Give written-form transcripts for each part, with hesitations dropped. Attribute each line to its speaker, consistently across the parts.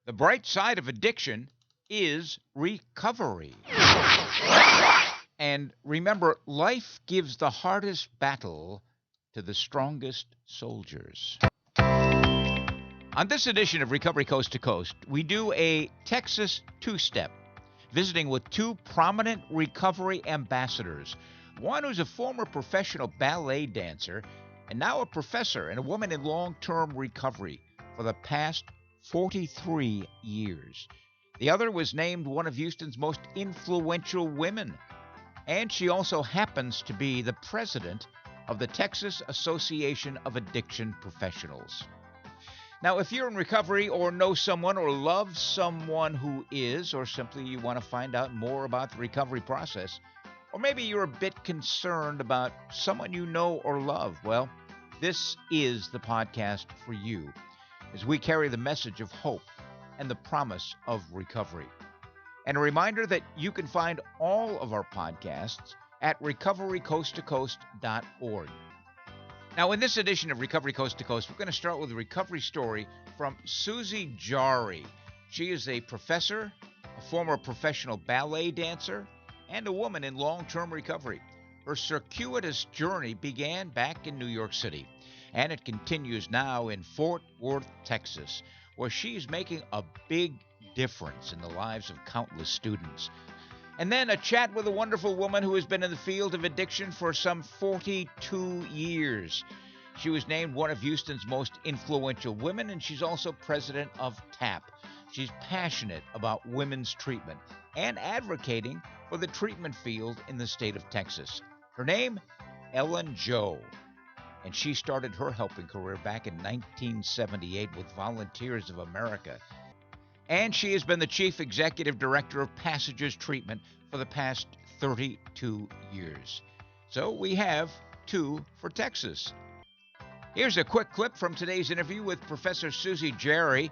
Speaker 1: The bright side of addiction is recovery. And remember, life gives the hardest battle to the strongest soldiers. On this edition of Recovery Coast to Coast, we do a Texas two-step, visiting with two prominent recovery ambassadors. One who's a former professional ballet dancer and now a professor and a woman in long-term recovery for the past 43 years. The other was named one of Houston's most influential women, and she also happens to be the president of the Texas Association of Addiction Professionals. Now, if you're in recovery or know someone or love someone who is, or simply you want to find out more about the recovery process, or maybe you're a bit concerned about someone you know or love, well, this is the podcast for you as we carry the message of hope and the promise of recovery. And a reminder that you can find all of our podcasts at recoverycoasttocoast.org. Now, in this edition of Recovery Coast to Coast, we're going to start with a recovery story from Susie Jari. She is a professor, a former professional ballet dancer, and a woman in long-term recovery. Her circuitous journey began back in New York City, and it continues now in Fort Worth, Texas, where she's making a big difference in the lives of countless students. And then a chat with a wonderful woman who has been in the field of addiction for some 42 years. She was named one of Houston's most influential women, and she's also president of TAP. She's passionate about women's treatment and advocating for the treatment field in the state of Texas. Her name, Ellen Joe, and she started her helping career back in 1978 with Volunteers of America. And she has been the chief executive director of Passages Treatment for the past 32 years. So we have two for Texas. Here's a quick clip from today's interview with Professor Susie Jari.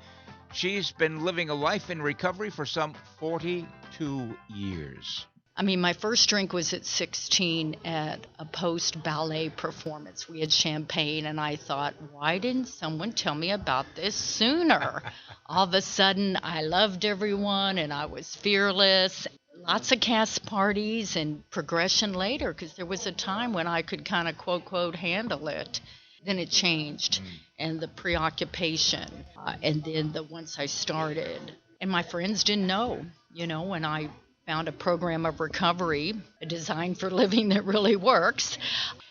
Speaker 1: She's been living a life in recovery for some 42 years.
Speaker 2: I mean, my first drink was at 16 at a post-ballet performance. We had champagne, and I thought, why didn't someone tell me about this sooner? All of a sudden, I loved everyone, and I was fearless. Lots of cast parties and progression later, because there was a time when I could kind of, quote, handle it. Then it changed, and the preoccupation, and then once I started. And my friends didn't know, when I found a program of recovery, a design for living that really works.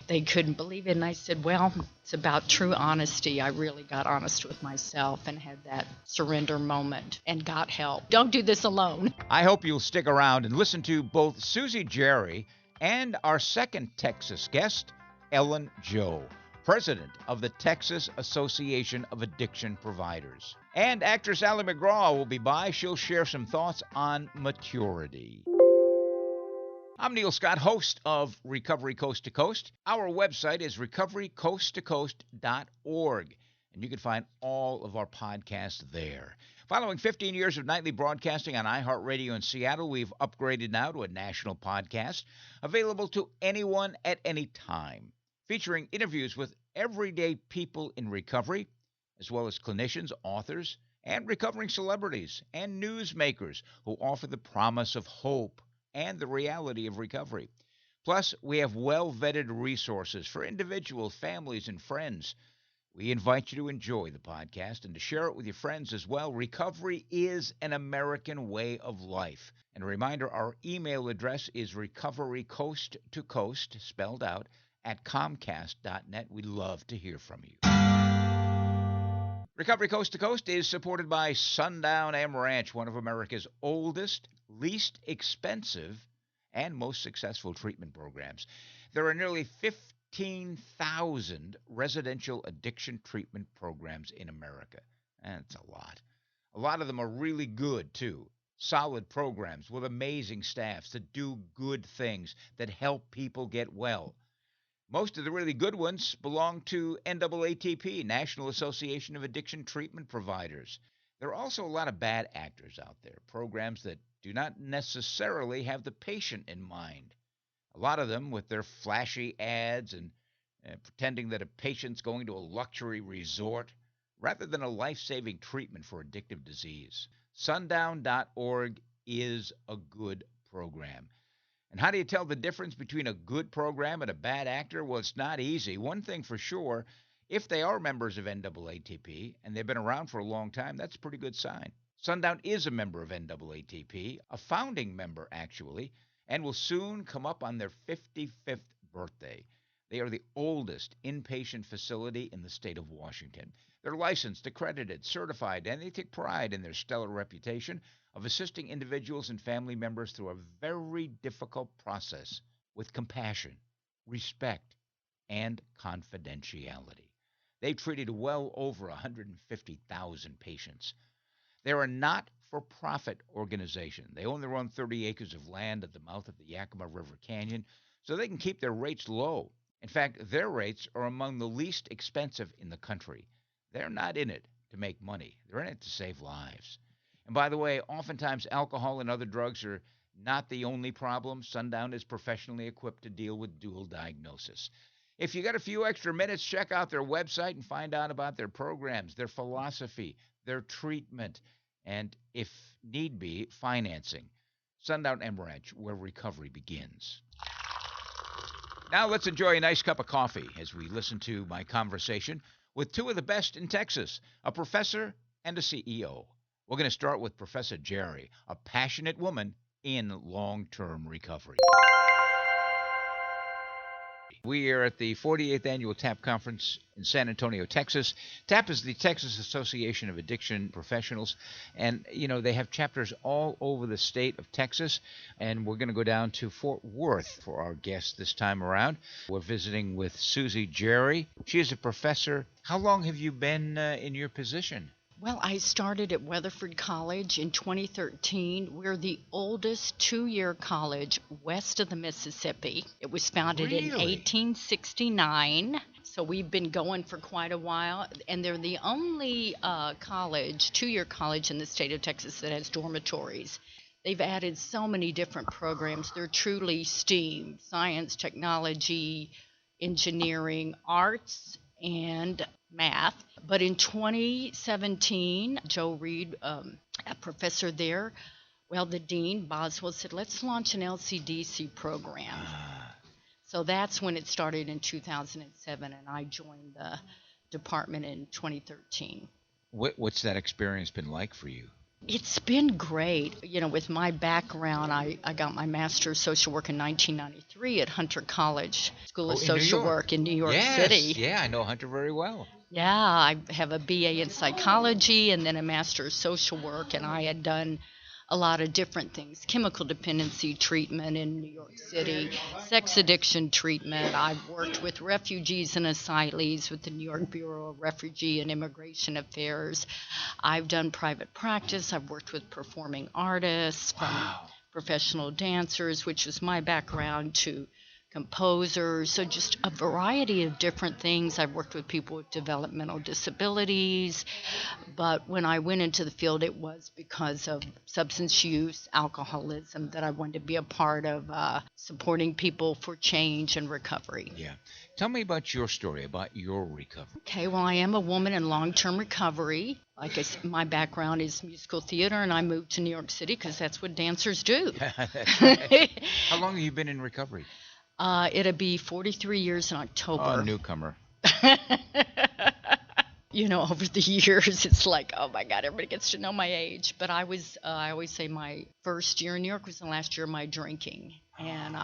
Speaker 2: They couldn't believe it, and I said, well, it's about true honesty. I really got honest with myself and had that surrender moment and got help. Don't do this alone.
Speaker 1: I hope you'll stick around and listen to both Susie Jari and our second Texas guest, Ellen Joe, president of the Texas Association of Addiction Providers. And actress Ali McGraw will be by. She'll share some thoughts on maturity. I'm Neil Scott, host of Recovery Coast to Coast. Our website is recoverycoasttocoast.org, and you can find all of our podcasts there. Following 15 years of nightly broadcasting on iHeartRadio in Seattle, we've upgraded now to a national podcast available to anyone at any time, featuring interviews with everyday people in recovery, as well as clinicians, authors, and recovering celebrities and newsmakers who offer the promise of hope and the reality of recovery. Plus, we have well-vetted resources for individuals, families, and friends. We invite you to enjoy the podcast and to share it with your friends as well. Recovery is an American way of life. And a reminder, our email address is recoverycoasttocoast, spelled out, at comcast.net. We'd love to hear from you. Recovery Coast to Coast is supported by Sundown M Ranch, one of America's oldest, least expensive, and most successful treatment programs. There are nearly 15,000 residential addiction treatment programs in America. That's a lot. A lot of them are really good, too. Solid programs with amazing staffs that do good things, that help people get well. Most of the really good ones belong to NAATP, National Association of Addiction Treatment Providers. There are also a lot of bad actors out there, programs that do not necessarily have the patient in mind. A lot of them with their flashy ads and pretending that a patient's going to a luxury resort rather than a life-saving treatment for addictive disease. Sundown.org is a good program. And how do you tell the difference between a good program and a bad actor? Well, it's not easy. One thing for sure, if they are members of NAATP and they've been around for a long time, that's a pretty good sign. Sundown is a member of NAATP, a founding member actually, and will soon come up on their 55th birthday. They are the oldest inpatient facility in the state of Washington. They're licensed, accredited, certified, and they take pride in their stellar reputation of assisting individuals and family members through a very difficult process with compassion, respect, and confidentiality. They've treated well over 150,000 patients. They're a not-for-profit organization. They own their own 30 acres of land at the mouth of the Yakima River Canyon, so they can keep their rates low. In fact, their rates are among the least expensive in the country. They're not in it to make money. They're in it to save lives. And by the way, oftentimes alcohol and other drugs are not the only problem. Sundown is professionally equipped to deal with dual diagnosis. If you got a few extra minutes, check out their website and find out about their programs, their philosophy, their treatment, and if need be, financing. Sundown Emranch, where recovery begins. Now let's enjoy a nice cup of coffee as we listen to my conversation with two of the best in Texas, a professor and a CEO. We're going to start with Professor Jerry, a passionate woman in long-term recovery. We are at the 48th Annual TAP Conference in San Antonio, Texas. TAP is the Texas Association of Addiction Professionals, and, they have chapters all over the state of Texas, and we're going to go down to Fort Worth for our guest this time around. We're visiting with Susie Jerry. She is a professor. How long have you been in your position?
Speaker 2: Well, I started at Weatherford College in 2013. We're the oldest two-year college west of the Mississippi. It was founded in 1869, so we've been going for quite a while. And they're the only two-year college in the state of Texas that has dormitories. They've added so many different programs. They're truly STEAM, science, technology, engineering, arts, and math. But in 2017, Joe Reed, a professor there, the dean, Boswell, said, let's launch an LCDC program. So that's when it started in 2007, and I joined the department in 2013.
Speaker 1: What's that experience been like for you?
Speaker 2: It's been great. With my background, I got my Master's of Social Work in 1993 at Hunter College School of Social Work in New York City.
Speaker 1: Yeah, I know Hunter very well.
Speaker 2: Yeah, I have a BA in psychology and then a Master's of Social Work, and I had done a lot of different things: chemical dependency treatment in New York City, sex addiction treatment. I've worked with refugees and asylees with the New York Bureau of Refugee and Immigration Affairs. I've done private practice. I've worked with performing artists, from professional dancers, which was my background, to composers, so just a variety of different things. I've worked with people with developmental disabilities, but when I went into the field, it was because of substance use, alcoholism, that I wanted to be a part of supporting people for change and recovery.
Speaker 1: Yeah. Tell me about your story, about your recovery.
Speaker 2: Okay, well, I am a woman in long-term recovery. Like I said, my background is musical theater, and I moved to New York City because that's what dancers do.
Speaker 1: That's right. How long have you been in recovery?
Speaker 2: It'll be 43 years in October.
Speaker 1: Oh, newcomer.
Speaker 2: Over the years, it's like, oh my God, everybody gets to know my age. But I always say my first year in New York was the last year of my drinking. And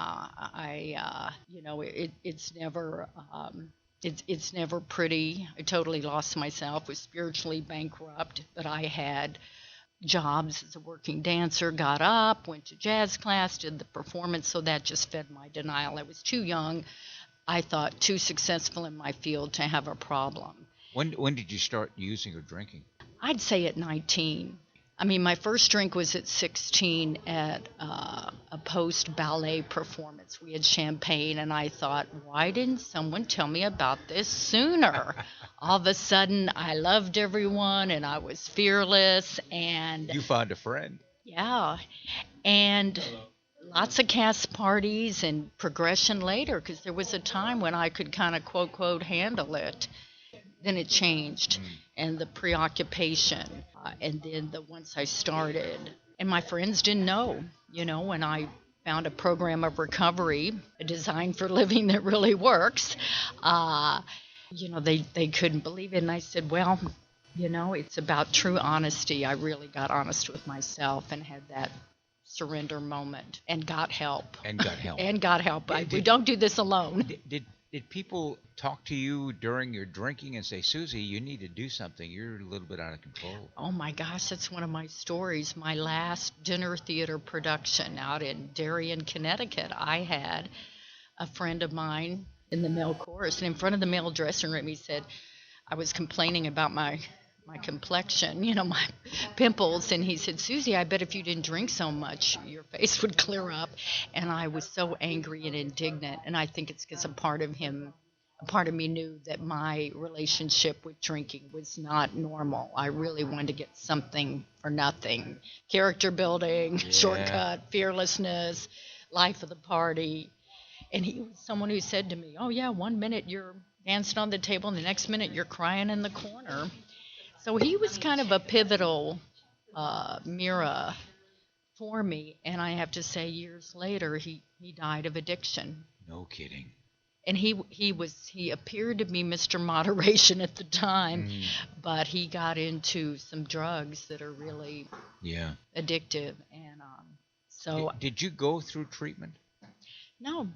Speaker 2: it's never pretty. I totally lost myself, was spiritually bankrupt, but I had jobs as a working dancer, got up, went to jazz class, did the performance, so that just fed my denial. I was too young, I thought, too successful in my field to have a problem.
Speaker 1: When did you start using or drinking?
Speaker 2: I'd say at 19. I mean, my first drink was at 16 at a post-ballet performance. We had champagne, and I thought, why didn't someone tell me about this sooner? All of a sudden, I loved everyone, and I was fearless. And
Speaker 1: you found a friend.
Speaker 2: Yeah, and lots of cast parties and progression later, because there was a time when I could kind of, quote, handle it. Then it changed. and the preoccupation. And then once I started, and my friends didn't know, when I found a program of recovery, a design for living that really works, they couldn't believe it. And I said, well, it's about true honesty. I really got honest with myself and had that surrender moment and got help.
Speaker 1: And got help.
Speaker 2: And got help. We don't do this alone.
Speaker 1: Did people talk to you during your drinking and say, Susie, you need to do something. You're a little bit out of control?
Speaker 2: Oh, my gosh, that's one of my stories. My last dinner theater production out in Darien, Connecticut, I had a friend of mine in the male chorus, and in front of the male dressing room, he said, I was complaining about my complexion, my pimples. And he said, Susie, I bet if you didn't drink so much, your face would clear up. And I was so angry and indignant. And I think it's because a part of me knew that my relationship with drinking was not normal. I really wanted to get something for nothing. Character building, shortcut, fearlessness, life of the party. And he was someone who said to me, oh, yeah, 1 minute you're dancing on the table and the next minute you're crying in the corner. So he was kind of a pivotal mirror for me. And I have to say, years later, he died of addiction.
Speaker 1: No kidding.
Speaker 2: And he appeared to be Mr. Moderation at the time, but he got into some drugs that are really addictive. And so
Speaker 1: did you go through treatment?
Speaker 2: No.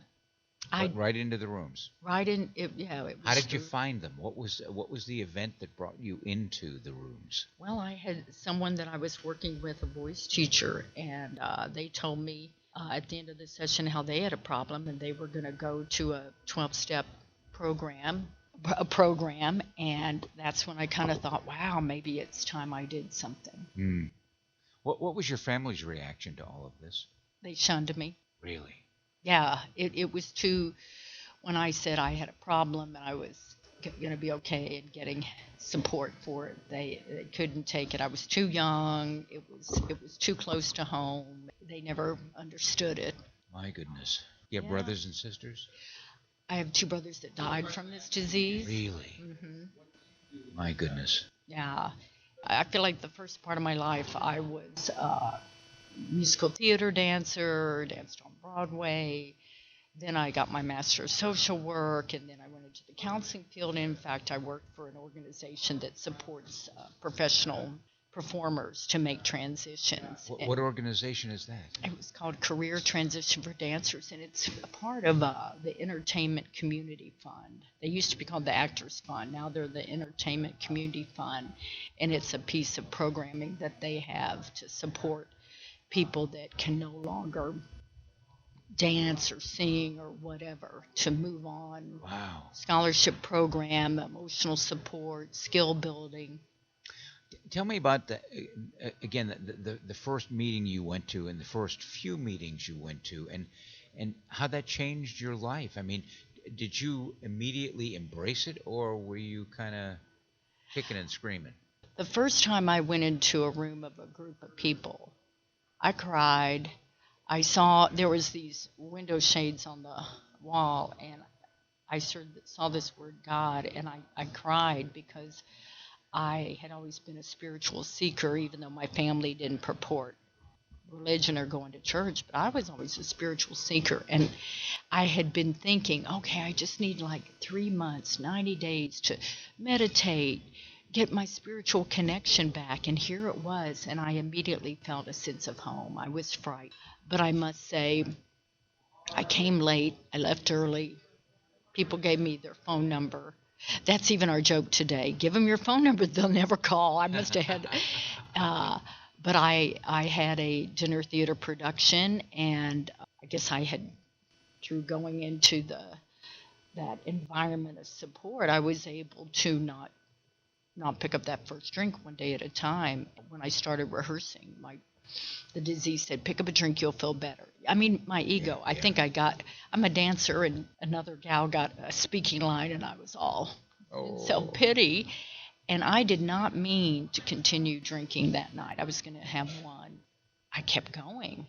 Speaker 1: Right into the rooms.
Speaker 2: Right in it. Yeah. It was.
Speaker 1: How did you find them? What was the event that brought you into the rooms?
Speaker 2: Well, I had someone that I was working with, a voice teacher, and they told me at the end of the session how they had a problem, and they were going to go to a 12-step program, and that's when I kind of thought, wow, maybe it's time I did something.
Speaker 1: What was your family's reaction to all of this?
Speaker 2: They shunned me.
Speaker 1: Really?
Speaker 2: Yeah, it was too, when I said I had a problem and I was going to be okay and getting support for it, they couldn't take it. I was too young. It was too close to home. They never understood it.
Speaker 1: My goodness. You have brothers and sisters?
Speaker 2: I have 2 brothers that died from this disease.
Speaker 1: Really?
Speaker 2: Mm-hmm.
Speaker 1: My goodness.
Speaker 2: Yeah. I feel like the first part of my life I was musical theater dancer, danced on Broadway. Then I got my Master of Social Work, and then I went into the counseling field. In fact, I worked for an organization that supports professional performers to make transitions.
Speaker 1: What organization is that?
Speaker 2: It was called Career Transition for Dancers, and it's a part of the Entertainment Community Fund. They used to be called the Actors Fund. Now they're the Entertainment Community Fund, and it's a piece of programming that they have to support people that can no longer dance or sing or whatever to move on.
Speaker 1: Wow.
Speaker 2: Scholarship program, emotional support, skill building.
Speaker 1: Tell me about the first meeting you went to and the first few meetings you went to and how that changed your life. I mean, did you immediately embrace it, or were you kind of kicking and screaming?
Speaker 2: The first time I went into a room of a group of people, I cried. I saw there was these window shades on the wall, and I saw this word God, and I cried because I had always been a spiritual seeker, even though my family didn't purport religion or going to church, but I was always a spiritual seeker. And I had been thinking, okay, I just need like 3 months, 90 days to meditate, get my spiritual connection back. And here it was, and I immediately felt a sense of home. I was frightened. But I must say, I came late, I left early. People gave me their phone number. That's even our joke today. Give them your phone number, they'll never call. I must have had, but I had a dinner theater production, and I guess I had, through going into that environment of support, I was able to not pick up that first drink one day at a time. When I started rehearsing, the disease said, pick up a drink, you'll feel better. I mean, my ego, I think I'm a dancer, and another gal got a speaking line, and I was all self-pity. And I did not mean to continue drinking that night. I was going to have one. I kept going.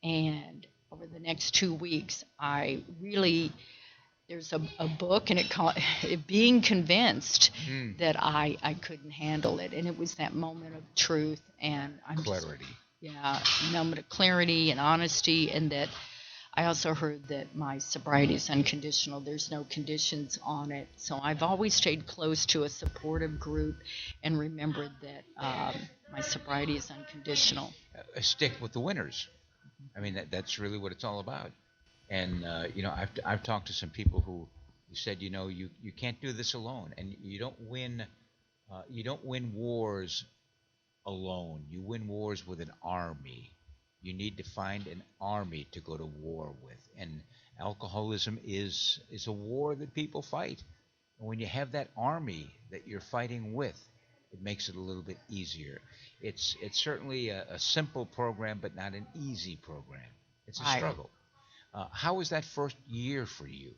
Speaker 2: And over the next 2 weeks, I really there's a book, and it called it Being Convinced
Speaker 1: Mm,
Speaker 2: that I couldn't handle it, and it was that moment of truth, and I'm just,
Speaker 1: clarity.
Speaker 2: yeah, moment of clarity and honesty, and that I also heard that my sobriety is unconditional. There's no conditions on it. So I've always stayed close to a supportive group and remembered that my sobriety is unconditional.
Speaker 1: Stick with the winners. I mean, that's really what it's all about. And I've talked to some people who said, you can't do this alone, and you don't win wars alone. You win wars with an army. You need to find an army to go to war with. And alcoholism is a war that people fight. And when you have that army that you're fighting with, it makes it a little bit easier. It's certainly a simple program, but not an easy program. It's a
Speaker 2: Right.
Speaker 1: struggle. How was that first year for you?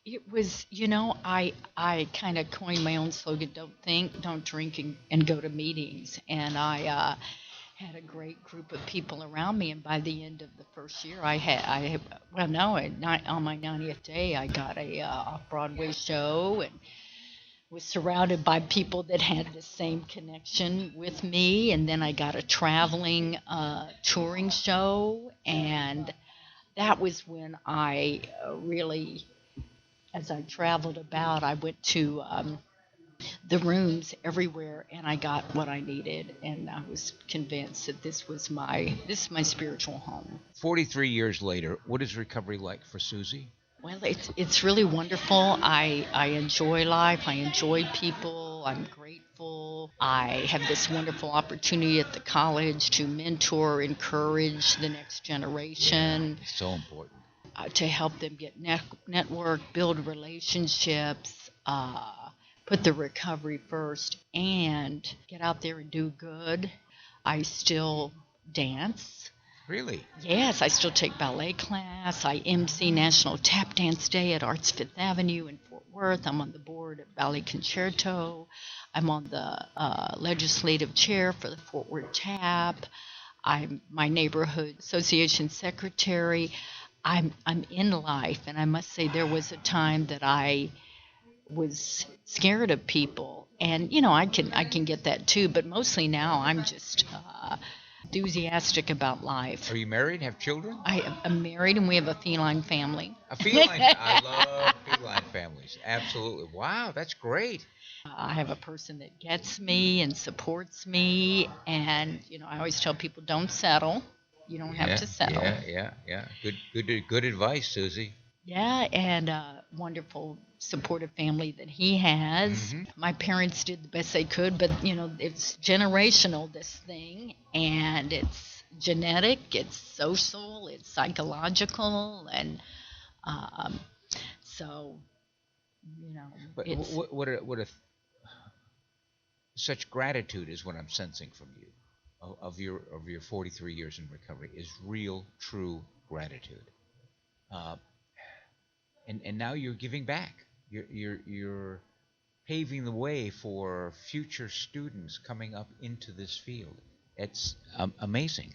Speaker 2: It was, I kind of coined my own slogan: "Don't think, don't drink, and go to meetings." And I had a great group of people around me. And by the end of the first year, well, no, on my 90th day, I got a off-Broadway show and was surrounded by people that had the same connection with me. And then I got a traveling touring show, and that was when I really, as I traveled about, I went to the rooms everywhere, and I got what I needed, and I was convinced that this is my spiritual home.
Speaker 1: 43 years later, what is recovery like for Susie?
Speaker 2: Well, it's really wonderful. I enjoy life. I enjoy people. I'm grateful. I have this wonderful opportunity at the college to mentor, encourage the next generation,
Speaker 1: It's so important.
Speaker 2: to help them get network, build relationships, put the recovery first, and get out there and do good. I still dance.
Speaker 1: Really?
Speaker 2: Yes, I still take ballet class. I MC National Tap Dance Day at Arts Fifth Avenue in Fort Worth. I'm on the board of Ballet Concerto. I'm on the legislative chair for the Fort Worth Tap. I'm my neighborhood association secretary. I'm in life, and I must say there was a time that I was scared of people, and I can get that too, but mostly now I'm just enthusiastic about life.
Speaker 1: Are you married? Have children?
Speaker 2: I am married, and we have a feline family.
Speaker 1: A feline. I love feline families. Absolutely. Wow, that's great.
Speaker 2: I have a person that gets me and supports me, and I always tell people, don't settle. You don't have
Speaker 1: Yeah,
Speaker 2: to settle.
Speaker 1: yeah. Good advice, Susie.
Speaker 2: Yeah, and a wonderful supportive family that he has.
Speaker 1: Hmm.
Speaker 2: My parents did the best they could, but it's generational, this thing, and it's genetic, it's social, it's psychological, and um, so
Speaker 1: But
Speaker 2: it's
Speaker 1: such gratitude is what I'm sensing from you, of your 43 years in recovery is real, true gratitude. Uh, and now you're giving back. You're paving the way for future students coming up into this field. It's amazing.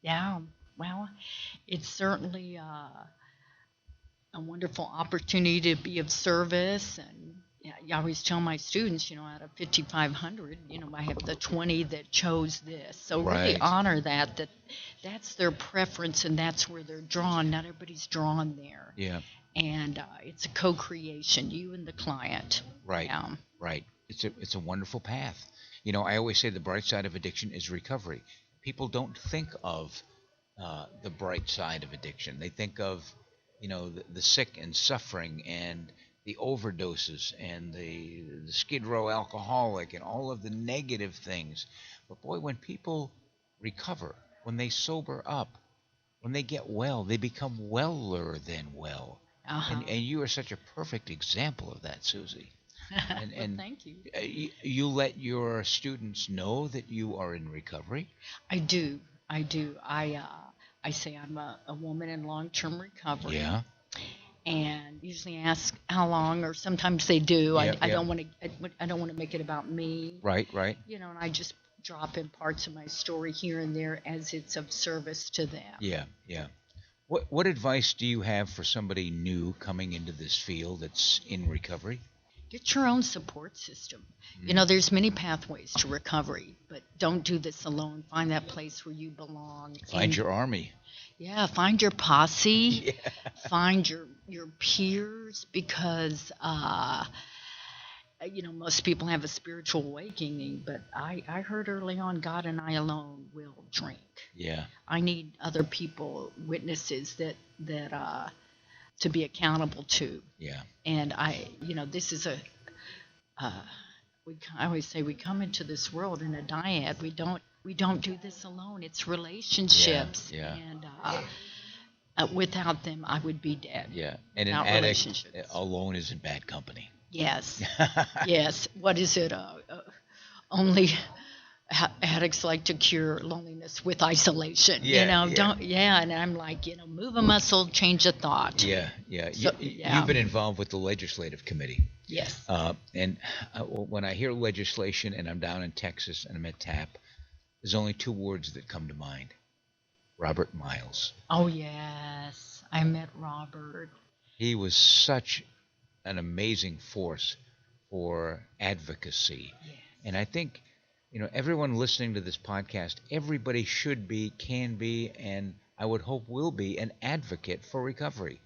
Speaker 2: yeah. Well, it's certainly a wonderful opportunity to be of service. And yeah, I always tell my students, out of 5,500, I have the 20 that chose this. So really
Speaker 1: Right.
Speaker 2: honor that's their preference, and that's where they're drawn. Not everybody's drawn there.
Speaker 1: Yeah.
Speaker 2: And it's a co-creation, you and the client.
Speaker 1: Right.
Speaker 2: Yeah.
Speaker 1: Right. It's a wonderful path. I always say the bright side of addiction is recovery. People don't think of the bright side of addiction. They think of, the sick and suffering and the overdoses and the skid row alcoholic and all of the negative things. But boy, when people recover, when they sober up, when they get well, they become weller than well.
Speaker 2: Uh-huh.
Speaker 1: And you are such a perfect example of that, Susie. And
Speaker 2: Well,
Speaker 1: and
Speaker 2: thank you.
Speaker 1: you let your students know that you are in recovery.
Speaker 2: I do. I do. I say I'm a woman in long-term recovery.
Speaker 1: Yeah.
Speaker 2: And usually ask how long, or sometimes they do.
Speaker 1: Yeah,
Speaker 2: I
Speaker 1: yeah.
Speaker 2: don't want to. I don't want to make it about me.
Speaker 1: Right.
Speaker 2: And I just drop in parts of my story here and there as it's of service to them.
Speaker 1: Yeah. What advice do you have for somebody new coming into this field that's in recovery?
Speaker 2: Get your own support system.
Speaker 1: Mm.
Speaker 2: There's many pathways to recovery, but don't do this alone. Find that place where you belong.
Speaker 1: Find your army.
Speaker 2: Yeah, find your posse.
Speaker 1: Yeah.
Speaker 2: Find your peers, because most people have a spiritual awakening, but I heard early on, God and I alone will drink.
Speaker 1: Yeah.
Speaker 2: I need other people, witnesses that to be accountable to.
Speaker 1: Yeah.
Speaker 2: And this is I always say we come into this world in a dyad. We don't do this alone. It's relationships.
Speaker 1: Yeah.
Speaker 2: And without them, I would be dead.
Speaker 1: Yeah. And
Speaker 2: without
Speaker 1: an addict
Speaker 2: relationships.
Speaker 1: alone is in bad company.
Speaker 2: Yes. Yes. What is it? Only addicts like to cure loneliness with isolation. Don't. Yeah. And I'm like, move a muscle, change a thought.
Speaker 1: Yeah. So, you've been involved with the legislative committee.
Speaker 2: Yes.
Speaker 1: And when I hear legislation and I'm down in Texas and I'm at TAP, there's only two words that come to mind: Robert Miles.
Speaker 2: Oh yes, I met Robert.
Speaker 1: He was such an amazing force for advocacy.
Speaker 2: Yes.
Speaker 1: And I think, everyone listening to this podcast, everybody should be, can be, and I would hope will be an advocate for recovery.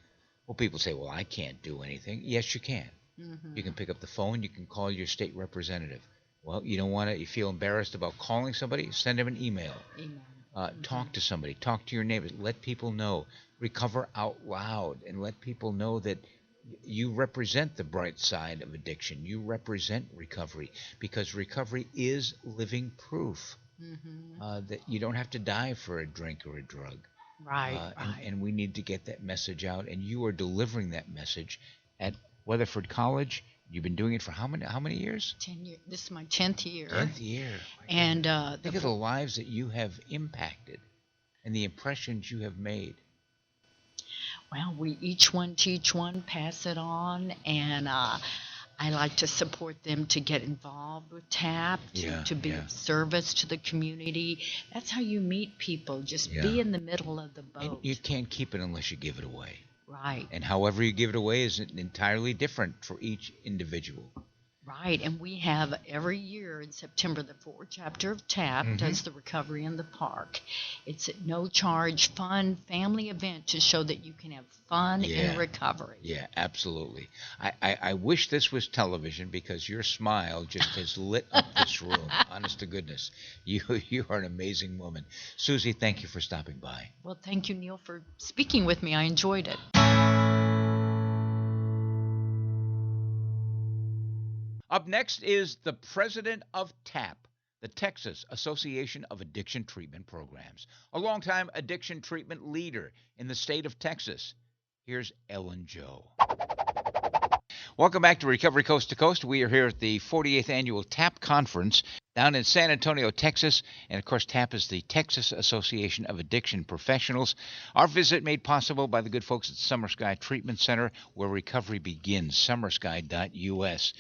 Speaker 1: Well, people say, well, I can't do anything. Yes, you can. Mm-hmm. You can pick up the phone. You can call your state representative. Well, you feel embarrassed about calling somebody? Send them an email. Talk to somebody. Talk to your neighbors. Let people know. Recover out loud and let people know that you represent the bright side of addiction. You represent recovery, because recovery is living proof that you don't have to die for a drink or a drug.
Speaker 2: Right.
Speaker 1: And we need to get that message out, and you are delivering that message at Weatherford College. You've been doing it for how many years?
Speaker 2: 10 years. This is my 10th year.
Speaker 1: 10th year.
Speaker 2: And
Speaker 1: think of the lives that you have impacted and the impressions you have made.
Speaker 2: Well, we each one teach one, pass it on, and I like to support them to get involved with TAP, to be of service to the community. That's how you meet people. Just be in the middle of the boat.
Speaker 1: And you can't keep it unless you give it away.
Speaker 2: Right.
Speaker 1: And however you give it away is entirely different for each individual.
Speaker 2: Right. And we have every year in September, the 4th chapter of TAP does the Recovery in the Park. It's a no-charge, fun family event to show that you can have fun in recovery. Yeah,
Speaker 1: absolutely. I wish this was television, because your smile just has lit up this room. Honest to goodness. You are an amazing woman. Susie, thank you for stopping by.
Speaker 2: Well, thank you, Neil, for speaking with me. I enjoyed it.
Speaker 1: Up next is the president of TAP, the Texas Association of Addiction Treatment Programs, a longtime addiction treatment leader in the state of Texas. Here's Ellen Joe. Welcome back to Recovery Coast to Coast. We are here at the 48th Annual TAP Conference down in San Antonio, Texas. And, of course, TAP is the Texas Association of Addiction Professionals. Our visit made possible by the good folks at Summer Sky Treatment Center, where recovery begins, summersky.us.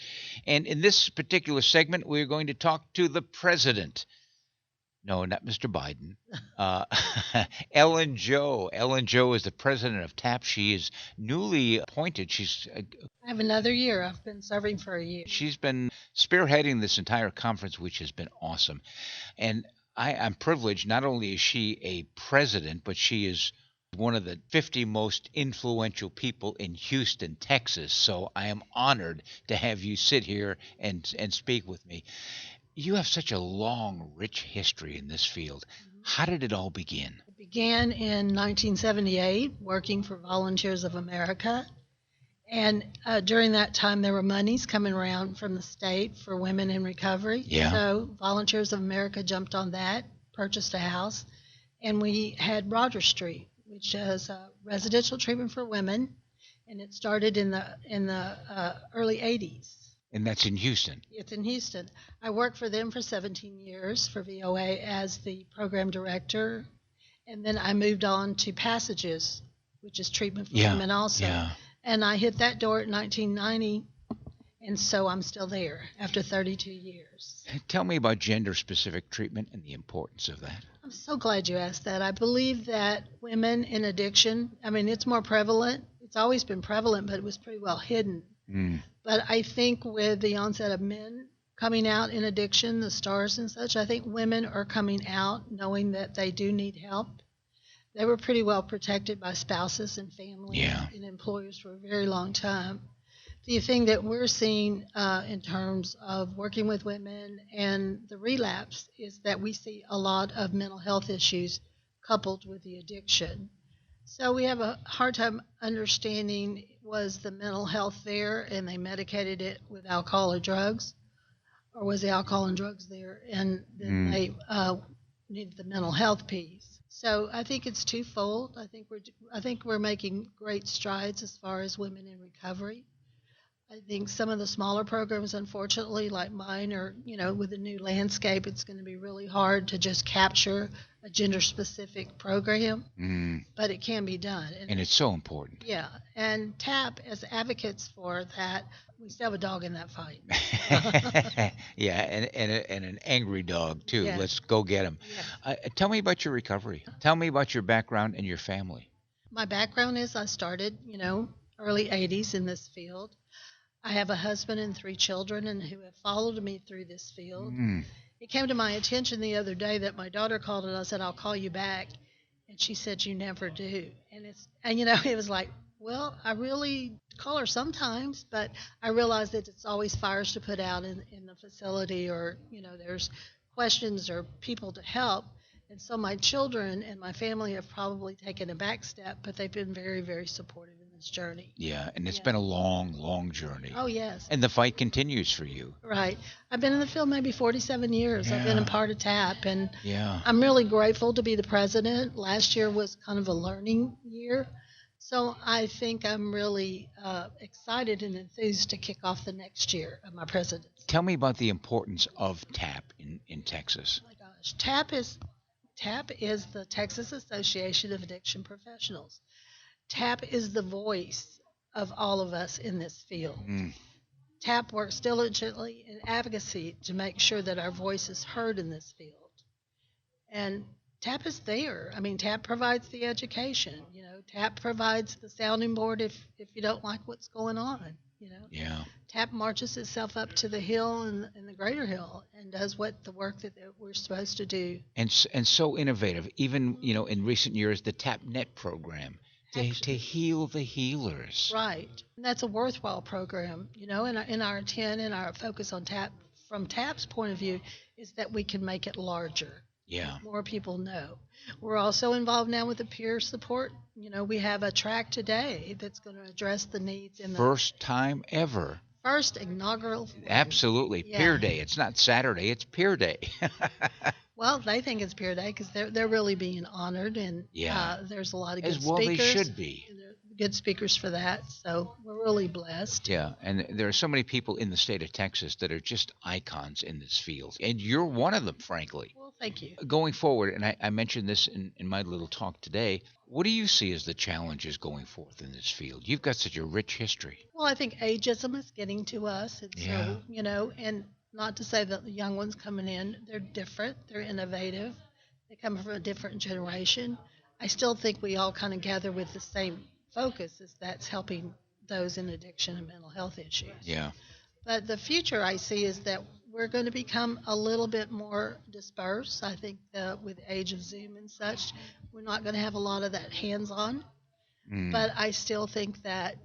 Speaker 1: And in this particular segment, we're going to talk to the president. No, not Mr. Biden. Ellen Joe. Ellen Joe is the president of TAP. She is newly appointed.
Speaker 3: I have another year. I've been serving for a year.
Speaker 1: She's been spearheading this entire conference, which has been awesome. And I'm privileged. Not only is she a president, but she is one of the 50 most influential people in Houston, Texas. So I am honored to have you sit here and speak with me. You have such a long, rich history in this field. How did it all begin?
Speaker 3: It began in 1978, working for Volunteers of America. And during that time, there were monies coming around from the state for women in recovery.
Speaker 1: Yeah.
Speaker 3: So Volunteers of America jumped on that, purchased a house, and we had Broader Street, which is residential treatment for women, and it started in the early 80s.
Speaker 1: And that's in Houston.
Speaker 3: It's in Houston. I worked for them for 17 years for VOA as the program director. And then I moved on to Passages, which is treatment for women also.
Speaker 1: Yeah.
Speaker 3: And I hit that door at 1990 And so I'm still there after 32 years.
Speaker 1: Tell me about gender-specific treatment and the importance of that.
Speaker 3: I'm so glad you asked that. I believe that women in addiction, I mean, it's more prevalent. It's always been prevalent, but it was pretty well hidden. But I think with the onset of men coming out in addiction, the stars and such, I think women are coming out knowing that they do need help. They were pretty well protected by spouses and family and employers for a very long time. The thing that we're seeing in terms of working with women and the relapse is that we see a lot of mental health issues coupled with the addiction. So we have a hard time understanding, was the mental health there and they medicated it with alcohol or drugs, or was the alcohol and drugs there and then they needed the mental health piece? So I think it's twofold. I think we're making great strides as far as women in recovery. I think some of the smaller programs, unfortunately, like mine, are, with the new landscape, it's going to be really hard to just capture a gender-specific program, but it can be done.
Speaker 1: And it's so important.
Speaker 3: Yeah, and TAP, as advocates for that, we still have a dog in that fight.
Speaker 1: Yeah, and an angry dog, too.
Speaker 3: Yes.
Speaker 1: Let's go get him.
Speaker 3: Yes.
Speaker 1: Tell me about your recovery. Tell me about your background and your family.
Speaker 3: My background is I started, early 80s in this field. I have a husband and 3 children and who have followed me through this field. It came to my attention the other day that my daughter called and I said, I'll call you back. And she said, you never do. And it was like, well, I really call her sometimes, but I realized that it's always fires to put out in the facility, or, there's questions or people to help. And so my children and my family have probably taken a back step, but they've been very, very supportive in this journey.
Speaker 1: Yeah, and it's been a long, long journey.
Speaker 3: Oh, yes.
Speaker 1: And the fight continues for you.
Speaker 3: Right. I've been in the field maybe 47 years. I've been a part of TAP, and
Speaker 1: Yeah.
Speaker 3: I'm really grateful to be the president. Last year was kind of a learning year. So I think I'm really excited and enthused to kick off the next year of my presidency.
Speaker 1: Tell me about the importance of TAP in Texas.
Speaker 3: Oh my gosh. TAP is the Texas Association of Addiction Professionals. TAP is the voice of all of us in this field. TAP works diligently in advocacy to make sure that our voice is heard in this field. And TAP is there. I mean, TAP provides the education. TAP provides the sounding board if you don't like what's going on.
Speaker 1: Yeah.
Speaker 3: TAP marches itself up to the hill and the greater hill and does the work that we're supposed to do.
Speaker 1: And so innovative. Even, in recent years, the TAPnet program to heal the healers.
Speaker 3: Right. And that's a worthwhile program, in our intent and our focus on TAP, from TAP's point of view, is that we can make it larger.
Speaker 1: Yeah.
Speaker 3: More people know. We're also involved now with the peer support. We have a track today that's going to address the needs in the
Speaker 1: First time ever.
Speaker 3: first inaugural.
Speaker 1: Absolutely.
Speaker 3: Yeah.
Speaker 1: Peer Day. It's not Saturday, it's Peer Day.
Speaker 3: Well, they think it's Peer Day because they're really being honored, and there's a lot of good
Speaker 1: As well
Speaker 3: speakers.
Speaker 1: they should be.
Speaker 3: And they're good speakers for that, so we're really blessed.
Speaker 1: Yeah, and there are so many people in the state of Texas that are just icons in this field. And you're one of them, frankly.
Speaker 3: Well, thank you.
Speaker 1: Going forward, and I mentioned this in my little talk today, what do you see as the challenges going forth in this field? You've got such a rich history.
Speaker 3: Well, I think ageism is getting to us. And
Speaker 1: Yeah.
Speaker 3: so, and not to say that the young ones coming in, they're different, they're innovative, they come from a different generation. I still think we all kind of gather with the same focus, is that's helping those in addiction and mental health issues.
Speaker 1: Yeah.
Speaker 3: But the future I see is that we're going to become a little bit more dispersed. I think with the age of Zoom and such, we're not going to have a lot of that hands-on. But I still think that,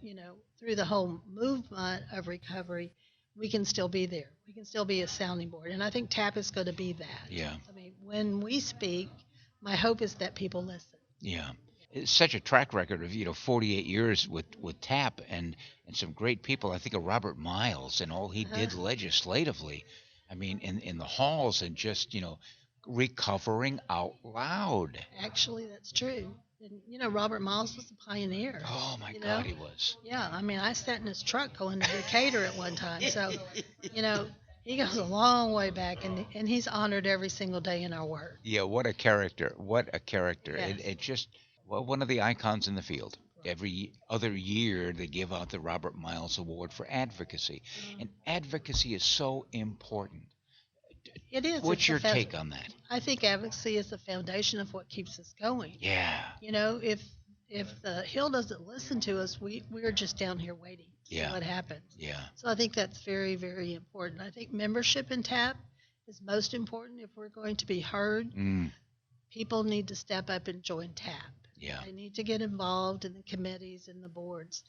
Speaker 3: through the whole movement of recovery, we can still be there. We can still be a sounding board. And I think TAP is going to be that.
Speaker 1: Yeah.
Speaker 3: I mean, when we speak, my hope is that people listen.
Speaker 1: Yeah. It's such a track record of 48 years with TAP and some great people. I think of Robert Miles and all he did legislatively. I mean, in the halls, and just recovering out loud.
Speaker 3: Actually, that's true. And Robert Miles was a pioneer.
Speaker 1: Oh my God, he was.
Speaker 3: Yeah, I mean, I sat in his truck going to Decatur at one time. So, he goes a long way back, and he's honored every single day in our work.
Speaker 1: Yeah, what a character! What a character!
Speaker 3: Yes.
Speaker 1: It just one of the icons in the field. Every other year, they give out the Robert Miles Award for advocacy. And advocacy is so important.
Speaker 3: It is.
Speaker 1: What's your take on that?
Speaker 3: I think advocacy is the foundation of what keeps us going.
Speaker 1: Yeah.
Speaker 3: You know, if the Hill doesn't listen to us, we're just down here waiting to see what happens.
Speaker 1: Yeah.
Speaker 3: So I think that's very, very important. I think membership in TAP is most important. If we're going to be heard, people need to step up and join TAP.
Speaker 1: Yeah.
Speaker 3: They need to get involved in the committees and the boards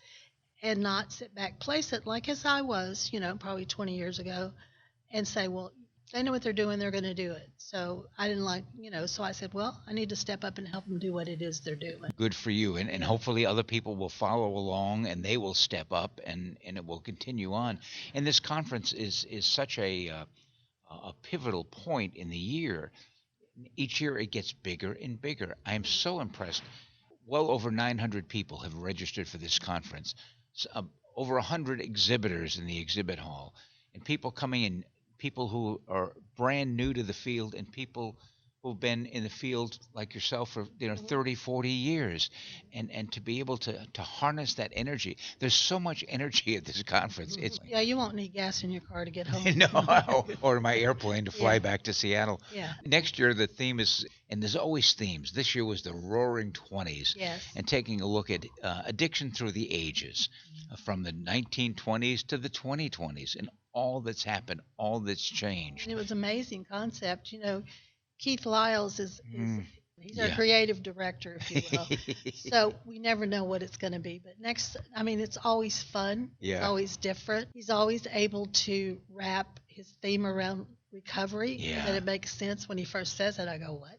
Speaker 3: and not sit back complacent like as I was, probably 20 years ago, and say, well, they know what they're doing, they're going to do it. So I didn't so I said, well, I need to step up and help them do what it is they're doing.
Speaker 1: Good for you. And hopefully other people will follow along and they will step up and it will continue on. And this conference is such a pivotal point in the year. Each year it gets bigger and bigger. I am so impressed. Well over 900 people have registered for this conference. Over 100 exhibitors in the exhibit hall. And people coming in, people who are brand new to the field and people who've been in the field like yourself for 30, 40 years, and to be able to harness that energy. There's so much energy at this conference. It's
Speaker 3: you won't need gas in your car to get home.
Speaker 1: No, or my airplane to fly back to Seattle.
Speaker 3: Yeah.
Speaker 1: Next year the theme is, and there's always themes. This year was the Roaring 20s.
Speaker 3: Yes.
Speaker 1: And taking a look at addiction through the ages, from the 1920s to the 2020s, and all that's happened, all that's changed.
Speaker 3: And it was an amazing concept. Keith Lyles is he's our creative director, if you will. So we never know what it's going to be. But it's always fun.
Speaker 1: Yeah.
Speaker 3: It's always different. He's always able to wrap his theme around recovery.
Speaker 1: Yeah.
Speaker 3: That it makes sense. When he first says it, I go, what?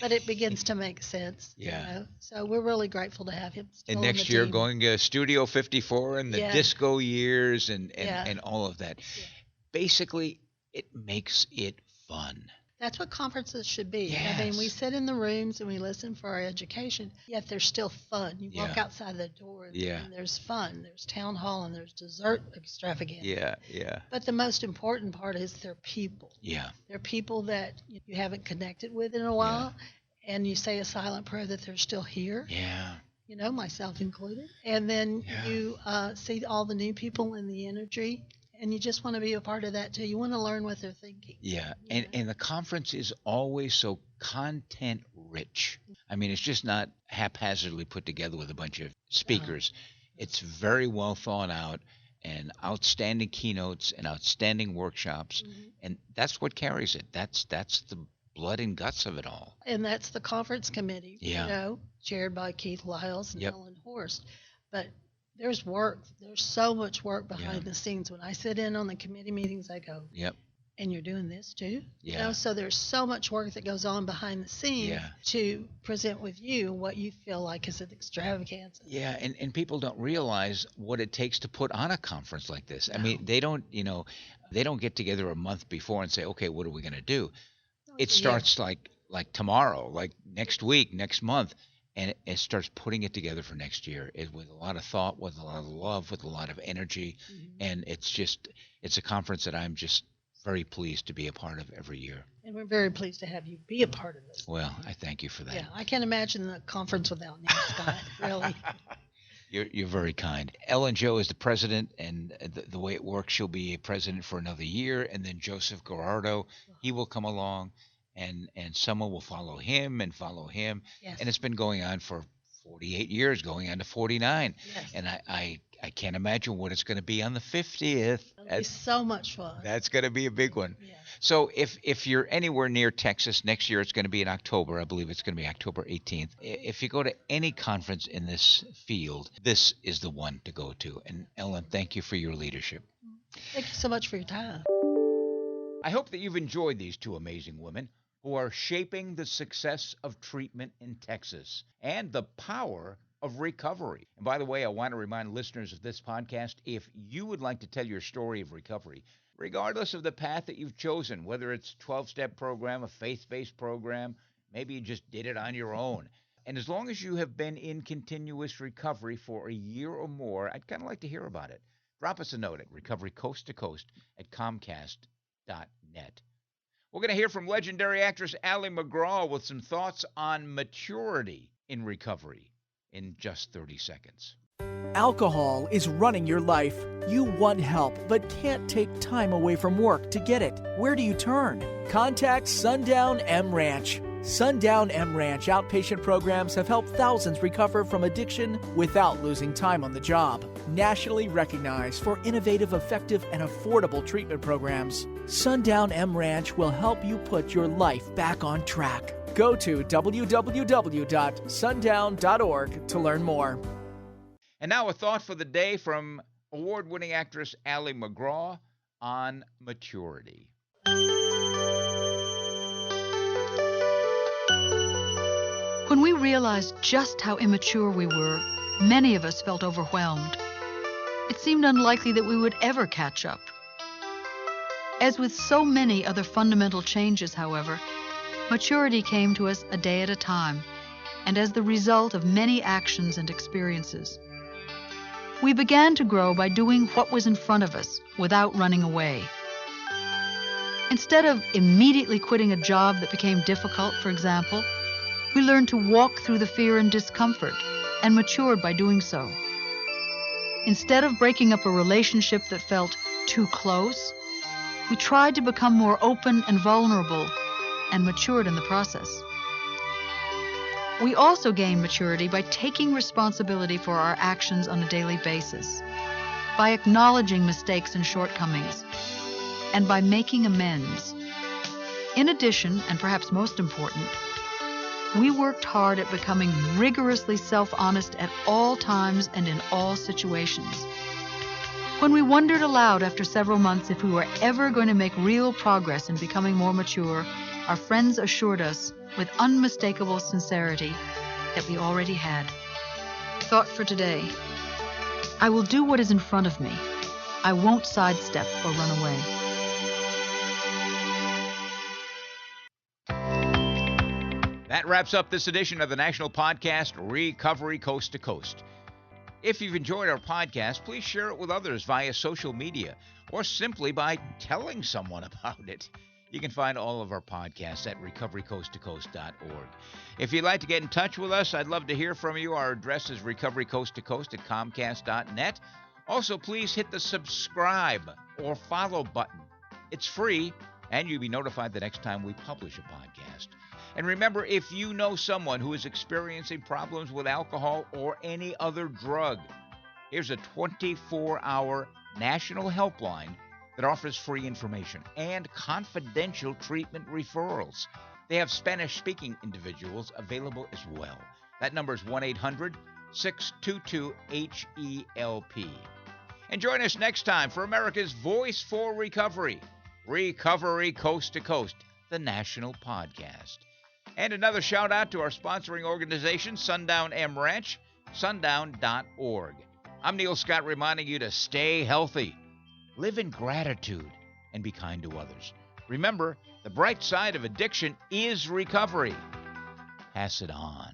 Speaker 3: But it begins to make sense.
Speaker 1: Yeah.
Speaker 3: So we're really grateful to have him still
Speaker 1: And
Speaker 3: on
Speaker 1: next
Speaker 3: the
Speaker 1: year
Speaker 3: team.
Speaker 1: going Studio 54 and the disco years and all of that.
Speaker 3: Yeah.
Speaker 1: Basically, it makes it fun.
Speaker 3: That's what conferences should be.
Speaker 1: Yes.
Speaker 3: We sit in the rooms and we listen for our education, yet they're still fun. You walk outside the door and there's fun. There's town hall and there's dessert extravaganza.
Speaker 1: Yeah.
Speaker 3: But the most important part is they're people.
Speaker 1: Yeah.
Speaker 3: They're people that you haven't connected with in a while, and you say a silent prayer that they're still here.
Speaker 1: Yeah.
Speaker 3: Myself included. And then you see all the new people and the energy. And you just want to be a part of that too. You want to learn what they're thinking.
Speaker 1: Yeah, and the conference is always so content rich. I mean, it's just not haphazardly put together with a bunch of speakers. It's very well thought out and outstanding keynotes and outstanding workshops. And that's what carries it. That's the blood and guts of it all.
Speaker 3: And that's the conference committee, chaired by Keith Lyles and
Speaker 1: Yep.
Speaker 3: Ellen Horst. But there's work. There's so much work behind the scenes. When I sit in on the committee meetings, I go,
Speaker 1: yep.
Speaker 3: And you're doing this too?
Speaker 1: Yeah.
Speaker 3: So there's so much work that goes on behind the scenes to present with you what you feel like is an extravaganza.
Speaker 1: Yeah, and people don't realize what it takes to put on a conference like this.
Speaker 3: No.
Speaker 1: I mean, they don't get together a month before and say, okay, what are we going to do? It starts like tomorrow, like next week, next month. And it starts putting it together for next year with a lot of thought, with a lot of love, with a lot of energy. And it's a conference that I'm just very pleased to be a part of every year.
Speaker 3: And we're very pleased to have you be a part of this.
Speaker 1: Well, I thank you for that.
Speaker 3: Yeah, I can't imagine the conference without you, Scott, really.
Speaker 1: You're very kind. Ellen Jo is the president, and the way it works, she'll be a president for another year, and then Joseph Gerardo, he will come along. And someone will follow him and follow him.
Speaker 3: Yes.
Speaker 1: And it's been going on for 48 years, going on to 49.
Speaker 3: Yes.
Speaker 1: And I can't imagine what it's going to be on the 50th.
Speaker 3: It'll be so much fun.
Speaker 1: That's going to be a big one.
Speaker 3: Yeah.
Speaker 1: So if you're anywhere near Texas, next year it's going to be in October. I believe it's going to be October 18th. If you go to any conference in this field, this is the one to go to. And Ellen, thank you for your leadership.
Speaker 3: Thank you so much for your time.
Speaker 1: I hope that you've enjoyed these two amazing women who are shaping the success of treatment in Texas and the power of recovery. And by the way, I want to remind listeners of this podcast, if you would like to tell your story of recovery, regardless of the path that you've chosen, whether it's a 12-step program, a faith-based program, maybe you just did it on your own. And as long as you have been in continuous recovery for a year or more, I'd kind of like to hear about it. Drop us a note at recoverycoasttocoast@comcast.net. We're going to hear from legendary actress Ali McGraw with some thoughts on maturity in recovery. in just 30 seconds.
Speaker 4: Alcohol is running your life. You want help, but can't take time away from work to get it. Where do you turn? Contact Sundown M Ranch. Sundown M Ranch outpatient programs have helped thousands recover from addiction without losing time on the job. Nationally recognized for innovative, effective, and affordable treatment programs, Sundown M Ranch will help you put your life back on track. Go to www.sundown.org to learn more.
Speaker 1: And now a thought for the day from award-winning actress Ali McGraw on maturity.
Speaker 5: When we realized just how immature we were, many of us felt overwhelmed. It seemed unlikely that we would ever catch up. As with so many other fundamental changes, however, maturity came to us a day at a time, and as the result of many actions and experiences. We began to grow by doing what was in front of us without running away. Instead of immediately quitting a job that became difficult, for example, we learned to walk through the fear and discomfort and matured by doing so. Instead of breaking up a relationship that felt too close, we tried to become more open and vulnerable and matured in the process. We also gain maturity by taking responsibility for our actions on a daily basis, by acknowledging mistakes and shortcomings, and by making amends. In addition, and perhaps most important, we worked hard at becoming rigorously self-honest at all times and in all situations. When we wondered aloud after several months if we were ever going to make real progress in becoming more mature, our friends assured us with unmistakable sincerity that we already had. Thought for today: I will do what is in front of me. I won't sidestep or run away.
Speaker 1: That wraps up this edition of the national podcast, Recovery Coast to Coast. If you've enjoyed our podcast, please share it with others via social media or simply by telling someone about it. You can find all of our podcasts at recoverycoasttocoast.org. If you'd like to get in touch with us, I'd love to hear from you. Our address is recoverycoasttocoast@comcast.net. Also, please hit the subscribe or follow button. It's free, and you'll be notified the next time we publish a podcast. And remember, if you know someone who is experiencing problems with alcohol or any other drug, here's a 24-hour national helpline that offers free information and confidential treatment referrals. They have Spanish-speaking individuals available as well. That number is 1-800-622-HELP. And join us next time for America's Voice for Recovery, Recovery Coast to Coast, the national podcast. And another shout out to our sponsoring organization, Sundown M Ranch, sundown.org. I'm Neil Scott reminding you to stay healthy, live in gratitude, and be kind to others. Remember, the bright side of addiction is recovery. Pass it on.